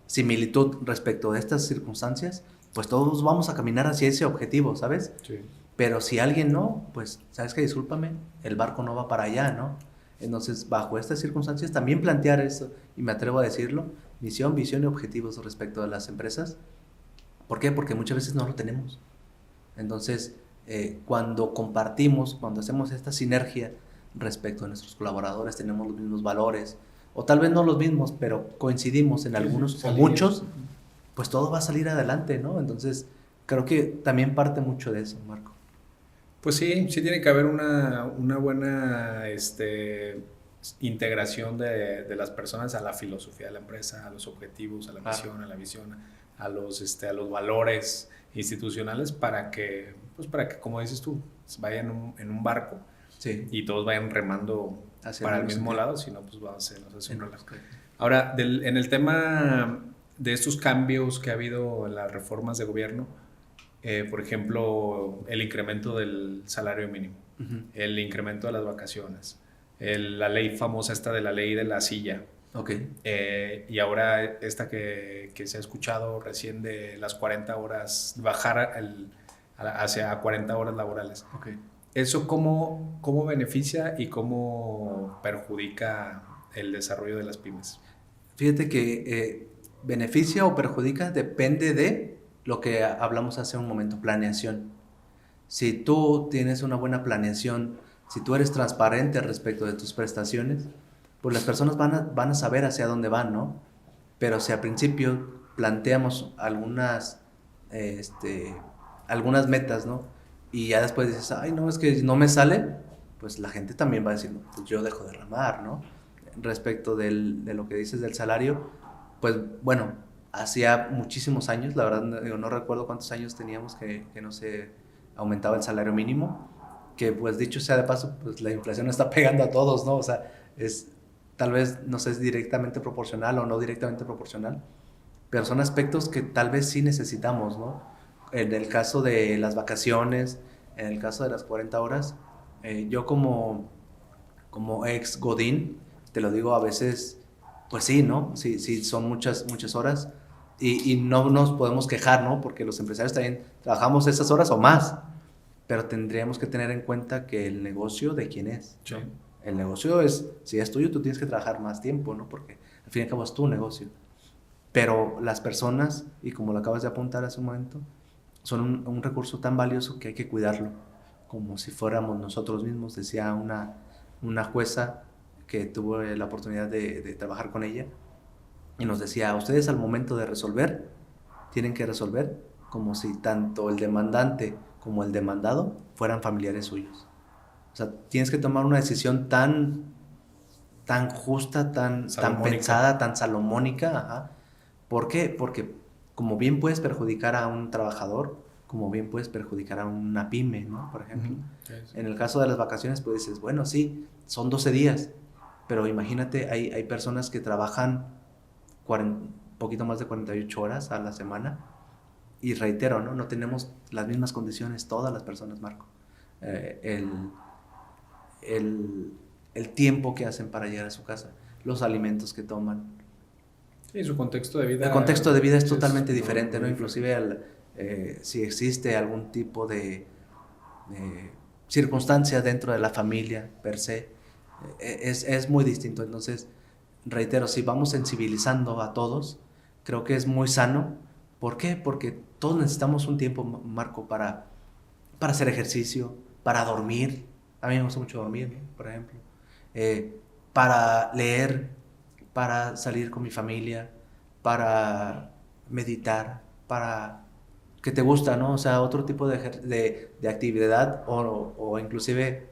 similitud respecto de estas circunstancias, pues todos vamos a caminar hacia ese objetivo, ¿sabes? Sí. Pero si alguien no, pues, ¿sabes qué? Discúlpame, el barco no va para allá, ¿no? Entonces, bajo estas circunstancias, también plantear eso, y me atrevo a decirlo, misión, visión y objetivos respecto a las empresas. ¿Por qué? Porque muchas veces no lo tenemos. Entonces, cuando compartimos, cuando hacemos esta sinergia respecto a nuestros colaboradores, tenemos los mismos valores, o tal vez no los mismos, pero coincidimos en algunos o muchos, pues todo va a salir adelante, ¿no? Entonces, creo que también parte mucho de eso, Marco. Pues sí, sí tiene que haber una buena integración de las personas a la filosofía de la empresa, a los objetivos, a la misión, a la visión, a los valores institucionales para que, como dices tú, vayan en un barco Sí. y todos vayan remando Hacia para el mismo lado, si no, pues nos hace un relajo. Ahora, en el tema de estos cambios que ha habido en las reformas de gobierno, por ejemplo, el incremento del salario mínimo, el incremento de las vacaciones, la ley famosa esta de la ley de la silla, y ahora esta que se ha escuchado recién de las 40 horas, bajar hacia 40 horas laborales. ¿Eso cómo beneficia y cómo perjudica el desarrollo de las pymes? Fíjate que beneficia o perjudica depende de lo que hablamos hace un momento, planeación. Si tú tienes una buena planeación, si tú eres transparente respecto de tus prestaciones, pues las personas van a saber hacia dónde van, ¿no? Pero si al principio planteamos algunas metas, ¿no? Y ya después dices, ay, no, es que no me sale, pues la gente también va a decir, no, pues yo dejo de remar, ¿no? Respecto de lo que dices del salario, pues bueno, hacía muchísimos años, la verdad no recuerdo cuántos años teníamos que no se aumentaba el salario mínimo, que pues dicho sea de paso, pues la inflación está pegando a todos, ¿no? O sea, tal vez no sé, es directamente proporcional o no directamente proporcional, pero son aspectos que tal vez sí necesitamos, ¿no? En el caso de las vacaciones, en el caso de las 40 horas, yo como ex Godín, te lo digo a veces, pues sí, ¿no? Sí, son muchas horas y no nos podemos quejar, ¿no? Porque los empresarios también trabajamos esas horas o más, pero tendríamos que tener en cuenta que el negocio de quién es. Sí. El negocio es, si es tuyo, tú tienes que trabajar más tiempo, ¿no? Porque al fin y al cabo es tu negocio. Pero las personas, y como lo acabas de apuntar hace un momento, son un recurso tan valioso que hay que cuidarlo, como si fuéramos nosotros mismos, decía una jueza que tuve la oportunidad de trabajar con ella, y nos decía, ustedes al momento de resolver, tienen que resolver como si tanto el demandante como el demandado fueran familiares suyos. O sea, tienes que tomar una decisión tan justa, tan pensada, tan salomónica. Ajá. ¿Por qué? Porque como bien puedes perjudicar a un trabajador, como bien puedes perjudicar a una pyme, ¿no? Por ejemplo. En el caso de las vacaciones, pues dices, bueno, sí, son 12 días, pero imagínate, hay personas que trabajan poquito más de 48 horas a la semana, y reitero, no tenemos las mismas condiciones todas las personas, Marco. El tiempo que hacen para llegar a su casa, los alimentos que toman. Sí, su contexto de vida. El contexto de vida es totalmente diferente, ¿no? Inclusive si existe algún tipo de circunstancia dentro de la familia per se, es muy distinto. Entonces, reitero, si vamos sensibilizando a todos, creo que es muy sano. ¿Por qué? Porque todos necesitamos un tiempo, Marco, para hacer ejercicio, para dormir. A mí me gusta mucho dormir, ¿no? Por ejemplo. Para leer, para salir con mi familia, para meditar, para que te gusta, ¿no? O sea, otro tipo de actividad o inclusive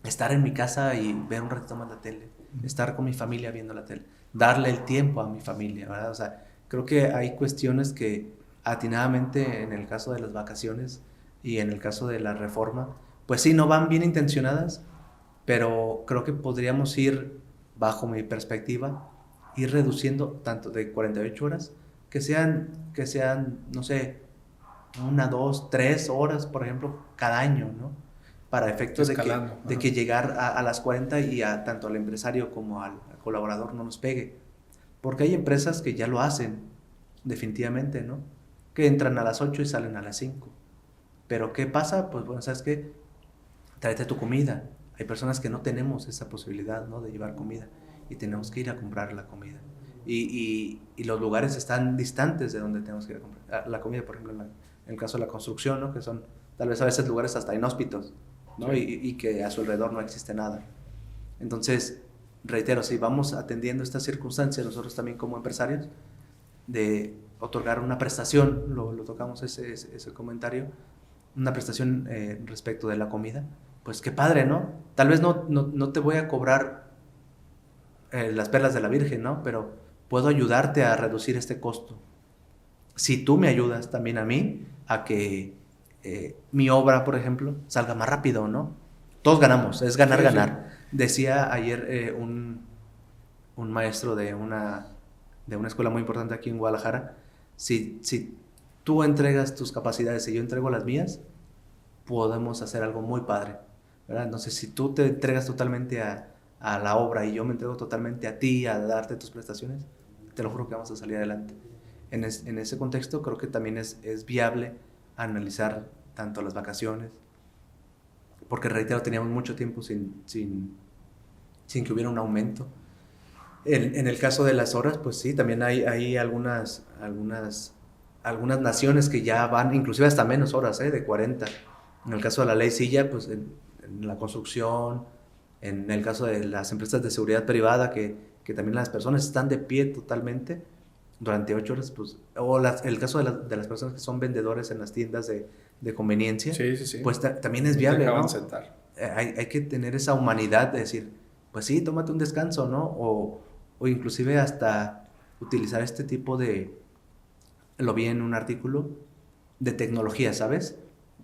estar en mi casa y ver un ratito más la tele, estar con mi familia viendo la tele, darle el tiempo a mi familia, ¿verdad? O sea, creo que hay cuestiones que atinadamente en el caso de las vacaciones y en el caso de la reforma, pues sí, no van bien intencionadas, pero creo que podríamos ir, bajo mi perspectiva, ir reduciendo tanto de 48 horas, que sean, no sé, 1, 2, 3 horas, por ejemplo, cada año, ¿no? Para efectos de que llegar a las 40 y a tanto al empresario como al colaborador no nos pegue. Porque hay empresas que ya lo hacen, definitivamente, ¿no? Que entran a las 8 y salen a las 5. Pero ¿qué pasa? Pues bueno, ¿sabes qué? Tráete tu comida. Hay personas que no tenemos esa posibilidad, ¿no? De llevar comida y tenemos que ir a comprar la comida. Y los lugares están distantes de donde tenemos que ir a comprar la comida, por ejemplo, en el caso de la construcción, ¿no? Que son tal vez a veces lugares hasta inhóspitos. ¿no? Sí. Y que a su alrededor no existe nada. Entonces, reitero, si vamos atendiendo estas circunstancias, nosotros también como empresarios, de otorgar una prestación, lo tocamos ese comentario, una prestación respecto de la comida, pues qué padre, ¿no? Tal vez no te voy a cobrar las perlas de la Virgen, ¿no? Pero puedo ayudarte a reducir este costo. Si tú me ayudas también a mí, a que mi obra, por ejemplo, salga más rápido, ¿no? Todos ganamos, es ganar, Sí, sí. ganar. Decía ayer un maestro de una escuela muy importante aquí en Guadalajara, si tú entregas tus capacidades y yo entrego las mías, podemos hacer algo muy padre, ¿verdad? Entonces, si tú te entregas totalmente a la obra y yo me entrego totalmente a ti, a darte tus prestaciones, te lo juro que vamos a salir adelante. En ese contexto creo que también es viable analizar tanto las vacaciones, porque reitero, teníamos mucho tiempo sin que hubiera un aumento. En el caso de las horas, pues sí, también hay algunas naciones que ya van inclusive hasta menos horas, de 40. En el caso de la ley Silla, pues en la construcción, en el caso de las empresas de seguridad privada, que también las personas están de pie totalmente durante 8 horas, pues, o el caso de las personas que son vendedores en las tiendas de conveniencia, Sí, sí, sí. pues también es No te viable, acaban ¿no? sentar. Hay que tener esa humanidad de decir, pues sí, tómate un descanso, ¿no? O inclusive hasta utilizar este tipo lo vi en un artículo, de tecnología, ¿sabes?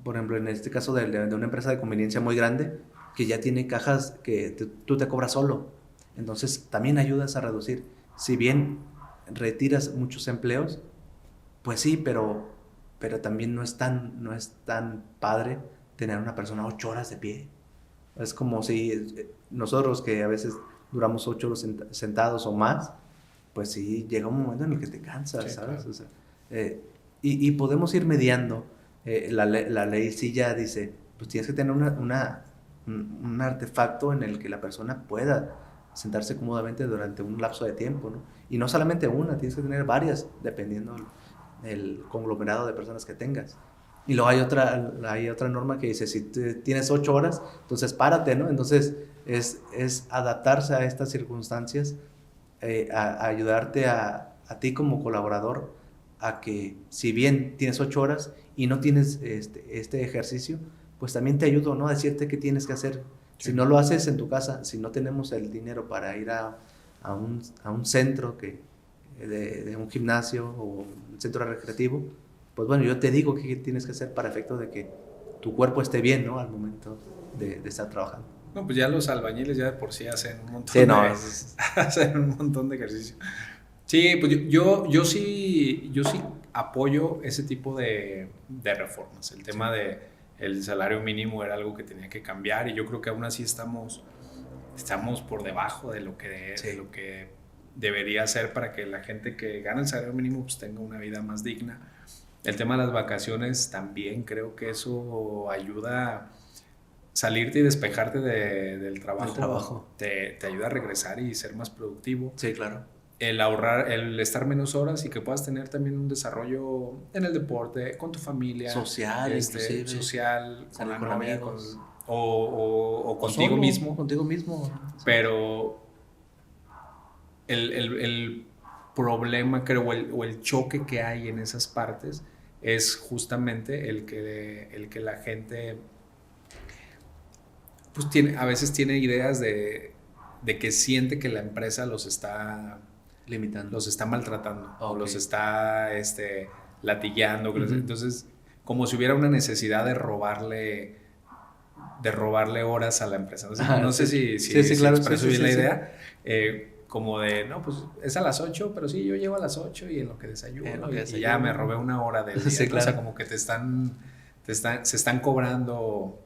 Por ejemplo, en este caso de una empresa de conveniencia muy grande, que ya tiene cajas que tú te cobras solo. Entonces, también ayudas a reducir. Si bien retiras muchos empleos, pues sí, pero también no es tan padre tener a una persona 8 horas de pie. Es como si nosotros que a veces duramos 8 horas sentados o más, pues sí, llega un momento en el que te cansas, Sí, ¿sabes? claro. O sea, y podemos ir mediando. La ley sí ya dice, pues tienes que tener un artefacto en el que la persona pueda sentarse cómodamente durante un lapso de tiempo, ¿no? Y no solamente una, tienes que tener varias, dependiendo del conglomerado de personas que tengas. Y luego hay otra norma que dice, si tienes 8 horas, entonces párate, ¿no? Entonces es adaptarse a estas circunstancias, a ayudarte a ti como colaborador, a que si bien tienes 8 horas y no tienes este ejercicio, pues también te ayudo, ¿no? A decirte qué tienes que hacer. Sí. Si no lo haces en tu casa, si no tenemos el dinero para ir a un centro de un gimnasio o un centro recreativo, pues bueno, yo te digo qué tienes que hacer para efecto de que tu cuerpo esté bien, ¿no? Al momento de estar trabajando. No, pues ya los albañiles ya de por sí hacen un montón Sí, no, hacen un montón de ejercicio. Sí, pues yo sí apoyo ese tipo de reformas. El tema de el salario mínimo era algo que tenía que cambiar y yo creo que aún así estamos por debajo de lo que, Sí. de lo que debería ser para que la gente que gana el salario mínimo pues tenga una vida más digna. El tema de las vacaciones también creo que eso ayuda a salirte y despejarte del trabajo. El trabajo. Te ayuda a regresar y ser más productivo. Sí, claro. El ahorrar, el estar menos horas y que puedas tener también un desarrollo en el deporte, con tu familia. Social, inclusive. Social, con Salir la con novia, amigos. o contigo Solo, mismo. Contigo mismo. Pero el problema, creo, o el choque que hay en esas partes es justamente el que la gente pues a veces tiene ideas de que siente que la empresa los está maltratando, o los está latigueando. Uh-huh. Entonces, como si hubiera una necesidad de robarle horas a la empresa. No sé si claro, expreso bien la sí. idea. Como de, no, pues es a las 8, pero sí, yo llego a las 8 y en lo que desayuno, y ya me robé una hora del día. Sí, claro. O sea, como que se están cobrando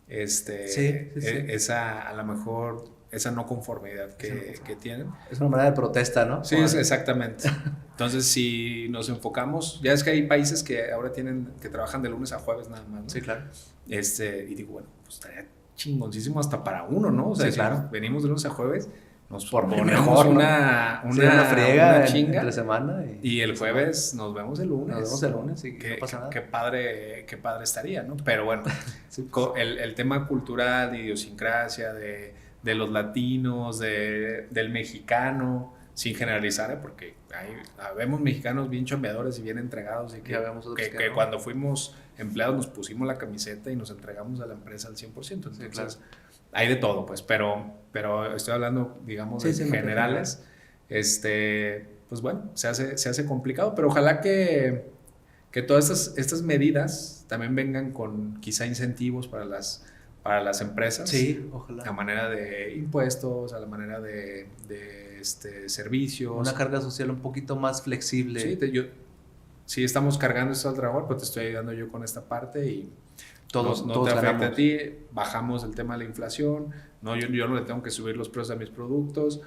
esa, a lo mejor, esa no conformidad que tienen. Es una manera de protesta, ¿no? Sí, exactamente. Entonces, si nos enfocamos, ya es que hay países que ahora que trabajan de lunes a jueves nada más, ¿no? Sí, claro. Y digo, bueno, pues estaría chingoncísimo hasta para uno, ¿no? O sea, sí, si claro. venimos de lunes a jueves, nos Por ponemos mejor, ¿no? una Sí, una friega una chinga. entre semana. Y el jueves nos vemos el lunes. Nos vemos el lunes y Qué, no pasa nada. qué padre estaría, ¿no? Pero bueno, Sí, pues. el tema cultural, de idiosincrasia, de los latinos, del mexicano, sin generalizar, porque vemos mexicanos bien chambeadores y bien entregados y Ya vemos otros que que no. cuando fuimos empleados nos pusimos la camiseta y nos entregamos a la empresa al 100%. Entonces, Sí, claro. hay de todo, pues, pero estoy hablando, digamos, Sí, de sí, generales. Pues bueno, se hace complicado, pero ojalá que todas estas medidas también vengan con quizá incentivos para las empresas. Sí, ojalá. A manera de impuestos, a la manera de servicios. Una carga social un poquito más flexible. Sí, estamos cargando esto al trabajador, pero te estoy ayudando yo con esta parte y Todos no te afecta ganamos. a ti, bajamos el tema de la inflación, no, yo no le tengo que subir los precios a mis productos,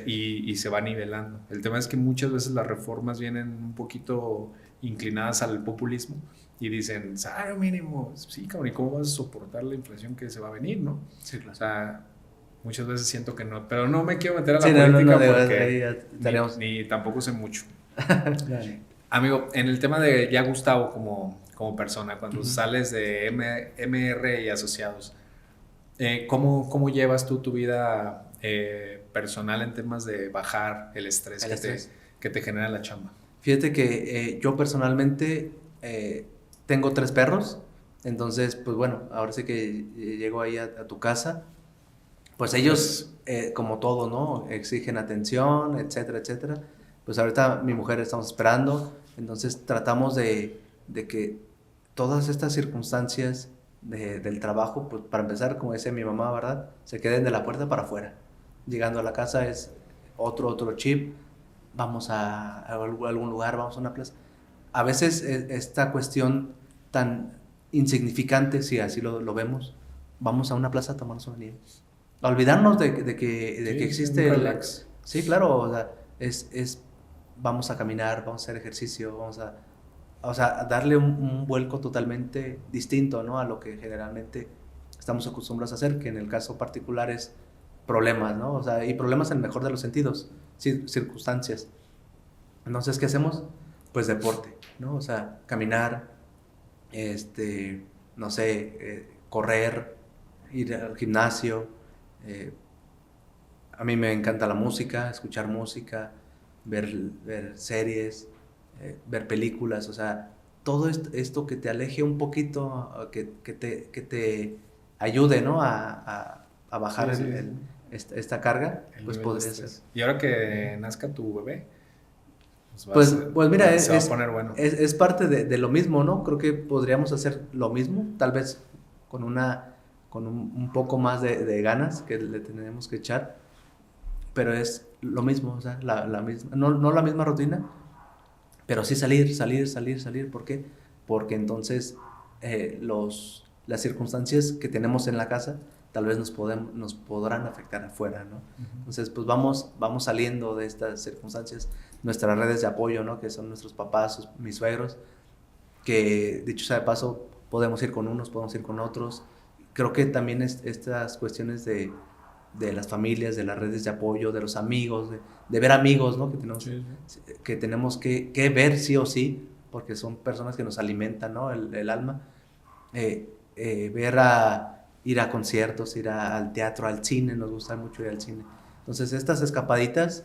y se va nivelando. El tema es que muchas veces las reformas vienen un poquito inclinadas al populismo y dicen, salario mínimo, sí, cabrón, ¿y cómo vas a soportar la inflación que se va a venir, no? Sí, claro. O sea, muchas veces siento que no, pero no me quiero meter a la Sí, política de porque ahí ya estaríamos. ni tampoco sé mucho. Dale. Amigo, en el tema de ya Gustavo como persona, cuando Ujú. sales de MR y asociados, ¿cómo llevas tú tu vida personal en temas de bajar el estrés, que te genera la chamba? Fíjate que yo personalmente tengo 3 perros, entonces, pues bueno, ahora sí que llego ahí a tu casa, pues ellos, como todo, ¿no? Exigen atención, etcétera, etcétera. Pues ahorita mi mujer estamos esperando, entonces tratamos de que todas estas circunstancias del trabajo, pues para empezar, como decía mi mamá, ¿verdad? Se queden de la puerta para afuera. Llegando a la casa es otro chip, vamos a algún lugar, vamos a una plaza. A veces esta cuestión tan insignificante, si así lo vemos, vamos a una plaza a tomarnos una nieve. A olvidarnos de que existe un relax. Sí, claro, o sea, vamos a caminar, vamos a hacer ejercicio, o sea, a darle un vuelco totalmente distinto, ¿no? A lo que generalmente estamos acostumbrados a hacer, que en el caso particular es problemas, ¿no? O sea, y problemas en el mejor de los sentidos, circunstancias. Entonces, ¿qué hacemos? Pues deporte, ¿no? O sea, caminar, no sé, correr, ir al gimnasio. A mí me encanta la música, escuchar música, ver series, ver películas, o sea, todo esto que te aleje un poquito, que te ayude, ¿no? A bajar Sí, esta carga, pues nivel de podría estrés. ser. Y ahora que nazca tu bebé, Pues mira, se va a poner bueno. es parte de lo mismo, ¿no? Creo que podríamos hacer lo mismo, tal vez con un poco más de ganas que le tenemos que echar, pero es lo mismo, o sea, la misma, no la misma rutina, pero sí salir. ¿Por qué? Porque entonces las circunstancias que tenemos en la casa tal vez nos podrán afectar afuera, ¿no? Entonces, pues vamos saliendo de estas circunstancias. Nuestras redes de apoyo, ¿no? Que son nuestros papás, mis suegros, que dicho sea de paso, podemos ir con unos, podemos ir con otros. Creo que también estas cuestiones de las familias, de las redes de apoyo, de los amigos, de ver amigos, ¿no? Que tenemos que ver sí o sí, porque son personas que nos alimentan, ¿no? El alma. Ir a conciertos, al teatro, al cine, nos gusta mucho ir al cine. Entonces, estas escapaditas,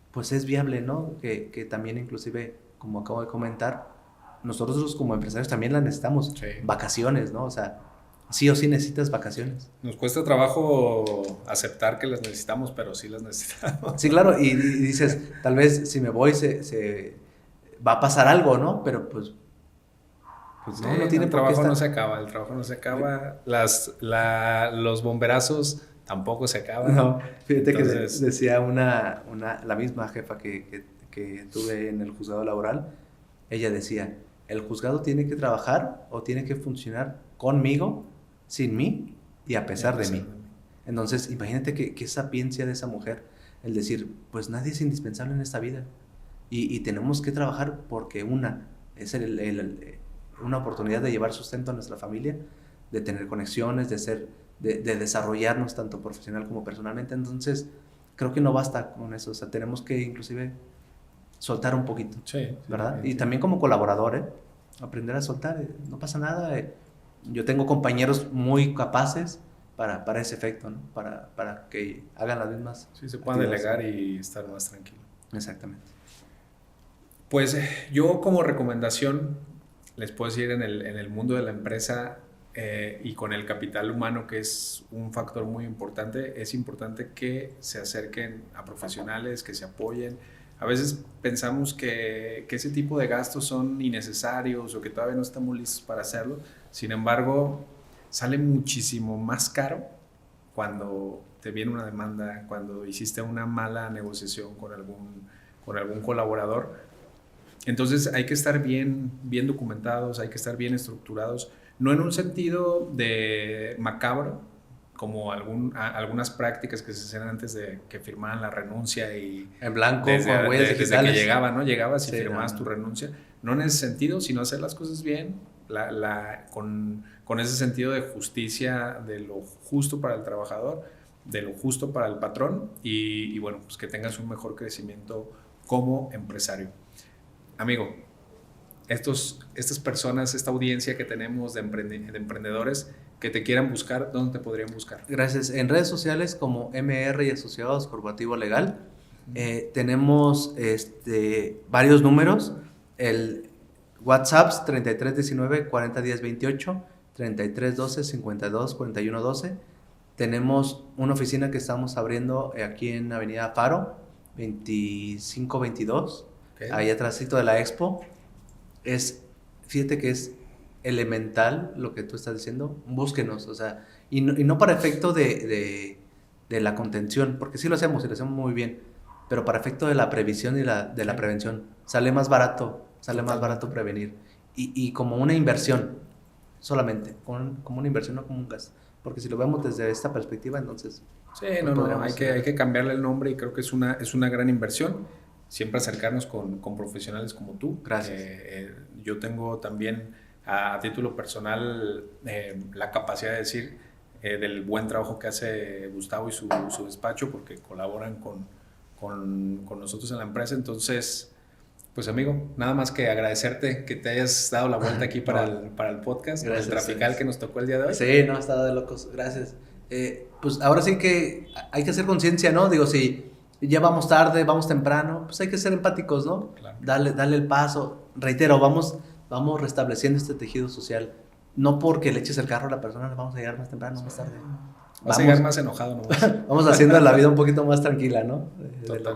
pues es viable, ¿no? Que también inclusive, como acabo de comentar, nosotros como empresarios también las necesitamos. Sí. Vacaciones, ¿no? O sea, sí o sí necesitas vacaciones. Nos cuesta trabajo aceptar que las necesitamos, pero sí las necesitamos. Sí, claro, y dices, tal vez si me voy se va a pasar algo, ¿no? Pero pues Sí, no tiene el por qué trabajo estar. no se acaba, el trabajo no se acaba, los bomberazos tampoco se acaban. No, fíjate Entonces, que decía la misma jefa que tuve en el juzgado laboral, ella decía, el juzgado tiene que trabajar o tiene que funcionar conmigo, sin mí y a pesar de mí. Entonces, imagínate qué sapiencia de esa mujer, el decir, pues nadie es indispensable en esta vida y tenemos que trabajar porque es una oportunidad de llevar sustento a nuestra familia, de tener conexiones, de desarrollarnos tanto profesional como personalmente. Entonces, creo que no basta con eso. O sea, tenemos que inclusive soltar un poquito, Sí, ¿verdad? sí. Y también como colaborador, aprender a soltar, no pasa nada. Yo tengo compañeros muy capaces para ese efecto, ¿no? Para que hagan las mismas. Sí, se puedan actividades. delegar y estar más tranquilo. Exactamente. Pues yo como recomendación les puedo decir en el mundo de la empresa y con el capital humano, que es un factor muy importante, es importante que se acerquen a profesionales, que se apoyen. A veces pensamos que ese tipo de gastos son innecesarios o que todavía no estamos listos para hacerlo. Sin embargo, sale muchísimo más caro cuando te viene una demanda, cuando hiciste una mala negociación con algún colaborador. Entonces hay que estar bien documentados, hay que estar bien estructurados, no en un sentido de macabro, como algunas prácticas que se hacían antes de que firmaran la renuncia y En blanco, desde, con huellas desde que digitales. llegaba, ¿no? Llegabas y Sí, firmabas no. tu renuncia. No en ese sentido, sino hacer las cosas bien, con ese sentido de justicia, de lo justo para el trabajador, de lo justo para el patrón y bueno, pues que tengas un mejor crecimiento como empresario. Amigo, estas personas, esta audiencia que tenemos de emprendedores que te quieran buscar, ¿dónde te podrían buscar? Gracias. En redes sociales como MR y Asociados Corporativo Legal, tenemos varios números. El WhatsApp 3319 40 10 28, 3312 52 41 12. Tenemos una oficina que estamos abriendo aquí en Avenida Faro, 2522, Okay. ahí atrásito de la Expo. Fíjate que es elemental lo que tú estás diciendo. Búsquenos, o sea, y no para efecto de la contención, porque sí lo hacemos y lo hacemos muy bien, pero para efecto de la previsión y de la prevención. Sale más barato prevenir. Y como una inversión, solamente, como una inversión, no como un gasto. Porque si lo vemos desde esta perspectiva, entonces... Sí, hay que cambiarle el nombre y creo que es una gran inversión. Siempre acercarnos con profesionales como tú. Gracias. Yo tengo también a título personal la capacidad de decir del buen trabajo que hace Gustavo y su despacho porque colaboran con nosotros en la empresa. Entonces, pues amigo, nada más que agradecerte que te hayas dado la vuelta aquí para el podcast, Gracias, el trafical que nos tocó el día de hoy. Sí, no, estaba de locos, gracias. Pues ahora sí que hay que hacer conciencia, ¿no? Digo, si ya vamos tarde, vamos temprano, pues hay que ser empáticos, ¿no? Claro. Dale el paso. Reitero, vamos restableciendo este tejido social. No porque le eches el carro a la persona, le vamos a llegar más temprano, más tarde. Vas a llegar más enojado nomás. Vamos haciendo la vida un poquito más tranquila, ¿no? De lo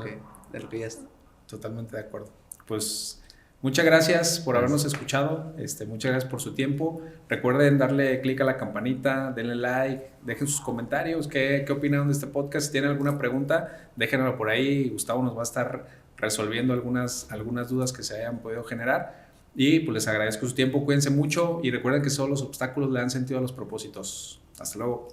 que ya está. Totalmente de acuerdo. Pues muchas gracias por habernos escuchado, muchas gracias por su tiempo. Recuerden darle clic a la campanita, denle like, dejen sus comentarios, qué opinan de este podcast. Si tienen alguna pregunta, déjenlo por ahí. Gustavo nos va a estar resolviendo algunas dudas que se hayan podido generar. Y pues les agradezco su tiempo, cuídense mucho y recuerden que solo los obstáculos le dan sentido a los propósitos. Hasta luego.